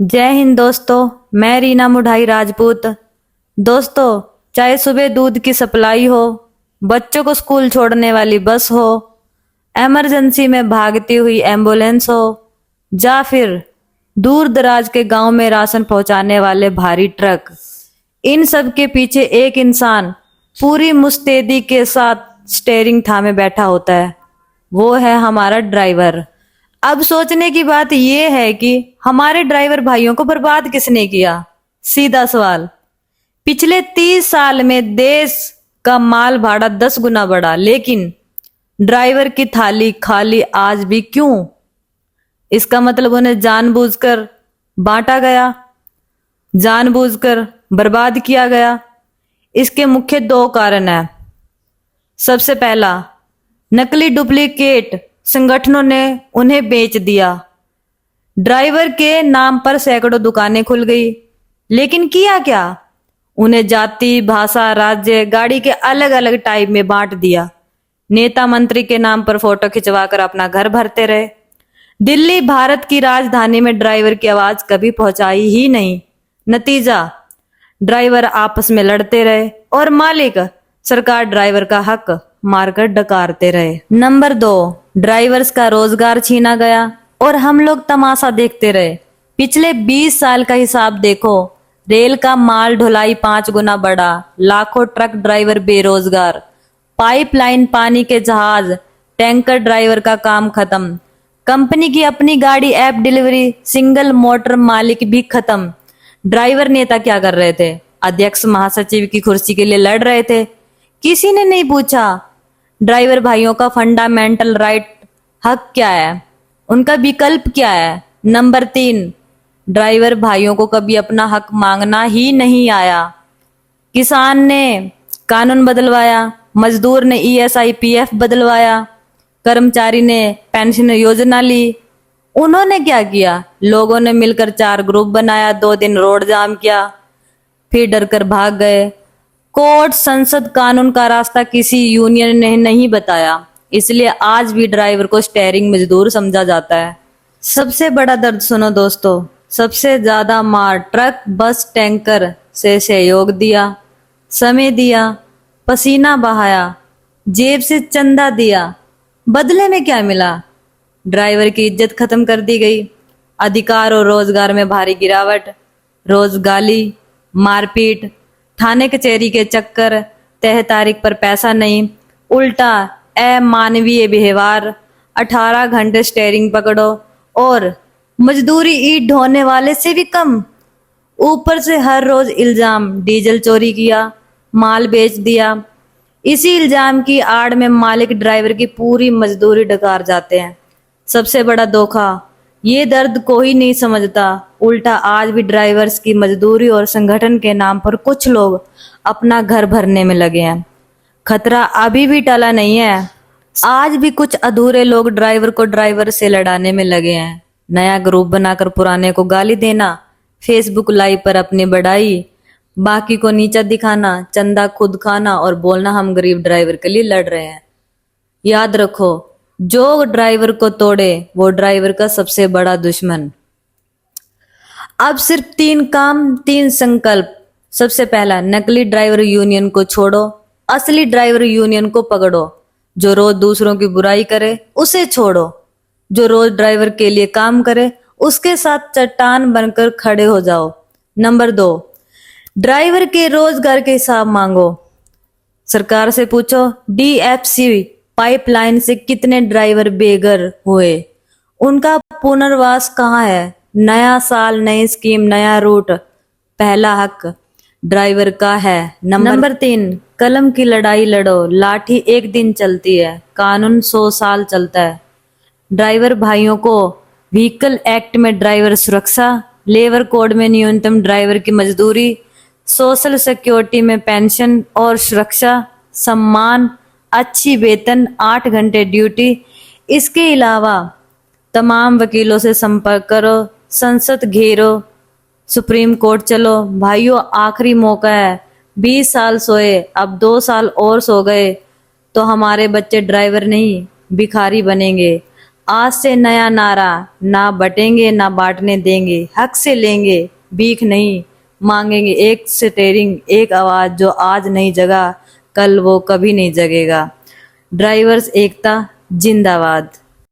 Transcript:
जय हिंद दोस्तों। मैं रीना मुढ़ाई राजपूत। दोस्तों, चाहे सुबह दूध की सप्लाई हो, बच्चों को स्कूल छोड़ने वाली बस हो, इमरजेंसी में भागती हुई एम्बुलेंस हो, या फिर दूर दराज के गांव में राशन पहुंचाने वाले भारी ट्रक, इन सब के पीछे एक इंसान पूरी मुस्तैदी के साथ स्टेयरिंग थामे बैठा होता है। वो है हमारा ड्राइवर। अब सोचने की बात यह है कि हमारे ड्राइवर भाइयों को बर्बाद किसने किया? सीधा सवाल। पिछले 30 साल में देश का माल भाड़ा 10 गुना बढ़ा, लेकिन ड्राइवर की थाली खाली आज भी क्यों? इसका मतलब उन्हें जानबूझकर बांटा गया, जानबूझकर बर्बाद किया गया। इसके मुख्य 2 कारण हैं। सबसे पहला, नकली डुप्लीकेट संगठनों ने उन्हें बेच दिया। ड्राइवर के नाम पर सैकड़ों दुकानें खुल गई, लेकिन किया क्या? उन्हें जाति, भाषा, राज्य, गाड़ी के अलग अलग टाइप में बांट दिया। नेता मंत्री के नाम पर फोटो खिंचवाकर अपना घर भरते रहे। दिल्ली भारत की राजधानी में ड्राइवर की आवाज कभी पहुंचाई ही नहीं। नतीजा, ड्राइवर आपस में लड़ते रहे और मालिक सरकार ड्राइवर का हक मारकर डकारते रहे। नंबर 2, ड्राइवर्स का रोजगार छीना गया और हम लोग तमाशा देखते रहे। पिछले 20 साल का हिसाब देखो। रेल का माल ढुलाई 5 गुना बढ़ा, लाखों ट्रक ड्राइवर बेरोजगार, पाइपलाइन, पानी के जहाज, टैंकर ड्राइवर का काम खत्म, कंपनी की अपनी गाड़ी ऐप डिलीवरी, सिंगल मोटर मालिक भी खत्म। ड्राइवर नेता क्या कर रहे थे? अध्यक्ष महासचिव की कुर्सी के लिए लड़ रहे थे। किसी ने नहीं पूछा ड्राइवर भाइयों का फंडामेंटल राइट हक क्या है, उनका विकल्प क्या है। नंबर 3, ड्राइवर भाइयों को कभी अपना हक मांगना ही नहीं आया। किसान ने कानून बदलवाया, मजदूर ने ESI PF बदलवाया, कर्मचारी ने पेंशन योजना ली। उन्होंने क्या किया? लोगों ने मिलकर 4 ग्रुप बनाया, 2 दिन रोड जाम किया, फिर डर कर भाग गए। कोर्ट, संसद, कानून का रास्ता किसी यूनियन ने नहीं बताया। इसलिए आज भी ड्राइवर को स्टेयरिंग मजदूर समझा जाता है। सबसे बड़ा दर्द सुनो दोस्तों, सबसे ज्यादा मार ट्रक, बस, टैंकर से सहयोग दिया, समय दिया, पसीना बहाया, जेब से चंदा दिया। बदले में क्या मिला? ड्राइवर की इज्जत खत्म कर दी गई। अधिकार और रोजगार में भारी गिरावट, रोज गाली, मारपीट, थाने कचहरी के चक्कर, तय तारीख पर पैसा नहीं, उल्टा अमानवीय व्यवहार, 18 घंटे स्टेयरिंग पकड़ो और मजदूरी ईंट ढोने वाले से भी कम। ऊपर से हर रोज इल्जाम, डीजल चोरी किया, माल बेच दिया। इसी इल्जाम की आड़ में मालिक ड्राइवर की पूरी मजदूरी डकार जाते हैं। सबसे बड़ा धोखा, ये दर्द कोई नहीं समझता। उल्टा आज भी ड्राइवर्स की मजदूरी और संगठन के नाम पर कुछ लोग अपना घर भरने में लगे हैं। खतरा अभी भी टला नहीं है। आज भी कुछ अधूरे लोग ड्राइवर को ड्राइवर से लड़ाने में लगे हैं। नया ग्रुप बनाकर पुराने को गाली देना, फेसबुक लाइव पर अपनी बढ़ाई, बाकी को नीचा दिखाना, चंदा खुद खाना और बोलना हम गरीब ड्राइवर के लिए लड़ रहे हैं। याद रखो, जो ड्राइवर को तोड़े वो ड्राइवर का सबसे बड़ा दुश्मन। अब सिर्फ 3 काम, 3 संकल्प। सबसे पहला, नकली ड्राइवर यूनियन को छोड़ो, असली ड्राइवर यूनियन को पकड़ो। जो रोज दूसरों की बुराई करे उसे छोड़ो, जो रोज ड्राइवर के लिए काम करे उसके साथ चट्टान बनकर खड़े हो जाओ। नंबर 2, ड्राइवर के रोजगार के हिसाब मांगो। सरकार से पूछो, DFC पाइपलाइन से कितने ड्राइवर बेघर हुए, उनका पुनर्वास कहाँ है? नया साल, नई स्कीम, नया रूट। पहला हक ड्राइवर का है। नंबर 3, कलम की लड़ाई लड़ो, लाठी एक दिन चलती है, कानून 100 साल चलता है। ड्राइवर भाइयों को व्हीकल एक्ट में ड्राइवर सुरक्षा, लेबर कोड में न्यूनतम ड्राइवर की मजदूरी, सोशल सिक्योरिटी में पेंशन और सुरक्षा, सम्मान, अच्छी वेतन, 8 घंटे ड्यूटी। इसके अलावा तमाम वकीलों से संपर्क करो, संसद घेरो, सुप्रीम कोर्ट चलो। भाइयों, आखिरी मौका है। 20 साल सोए, अब 2 साल और सो गए तो हमारे बच्चे ड्राइवर नहीं भिखारी बनेंगे। आज से नया नारा, ना बटेंगे ना बांटने देंगे, हक से लेंगे भीख नहीं मांगेंगे, एक स्टेयरिंग एक आवाज, जो आज नहीं जगा कल वो कभी नहीं जगेगा। ड्राइवर्स एकता जिंदाबाद।